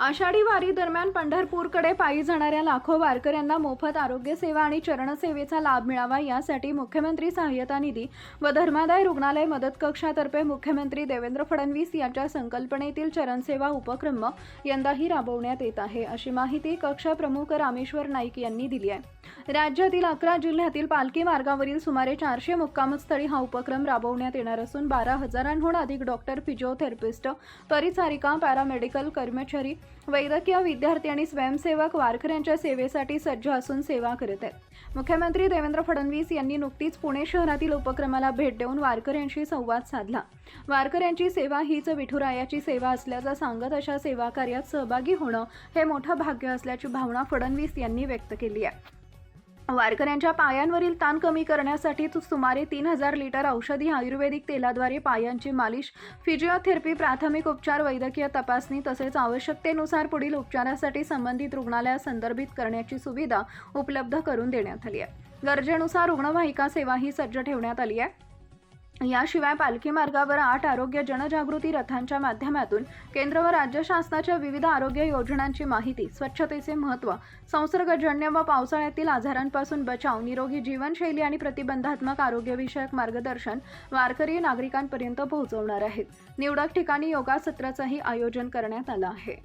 आषाढी वारी दरम्यान पंढरपूरकडे पायी जाणाऱ्या लाखो वारकऱ्यांना मोफत आरोग्य सेवा आणि चरणसेवेचा लाभ मिळावा यासाठी मुख्यमंत्री सहाय्यता निधी व धर्मादाय रुग्णालय मदत कक्षातर्फे मुख्यमंत्री देवेंद्र फडणवीस यांच्या संकल्पनेतील चरणसेवा उपक्रम यंदाही राबवण्यात येत आहे, अशी माहिती कक्ष प्रमुख रामेश्वर नाईक यांनी दिली आहे। राज्यातील 11 जिल्ह्यातील पालखी मार्गावरील सुमारे 400 मुक्कामस्थळी हा उपक्रम राबवण्यात येणार असून 12,000हून अधिक डॉक्टर, फिजिओथेरपिस्ट, परिचारिका, पॅरामेडिकल कर्मचारी, वैद्यकीय विद्यार्थी आणि स्वयंसेवक वारकऱ्यांच्या सेवेसाठी सज्ज असून सेवा करत आहेत। मुख्यमंत्री देवेंद्र फडणवीस यांनी नुकतीच पुणे शहरातील उपक्रमाला भेट देऊन वारकऱ्यांशी संवाद साधला। वारकऱ्यांची सेवा हीच विठुरायाची सेवा असल्याचं सांगत अशा सेवा कार्यात सहभागी होणं हे मोठं भाग्य असल्याची भावना फडणवीस यांनी व्यक्त केली आहे। वारकऱ्यांच्या पायांवरील ताण कमी करण्यासाठी सुमारे 3,000 लिटर औषधी आयुर्वेदिक तेलाद्वारे पायांची मालिश, फिजिओथेरपी, प्राथमिक उपचार, वैद्यकीय तपासणी तसेच आवश्यकतेनुसार पुढील उपचारासाठी संबंधित रुग्णालयात संदर्भित करण्याची सुविधा उपलब्ध करून देण्यात आली आहे। गरजेनुसार रुग्णवाहिका सेवाही सज्ज ठेवण्यात आली आहे। याशिवाय पालखी मार्गावर 8 आरोग्य जनजागृती रथांच्या माध्यमातून केंद्र व राज्य शासनाच्या विविध आरोग्य योजनांची माहिती, स्वच्छतेचे महत्त्व, संसर्गजन्य व पावसाळ्यातील आजारांपासून बचाव, निरोगी जीवनशैली आणि प्रतिबंधात्मक आरोग्यविषयक मार्गदर्शन वारकरी नागरिकांपर्यंत पोहोचवणार आहेत। निवडक ठिकाणी योगा सत्राचंही आयोजन करण्यात आलं आहे।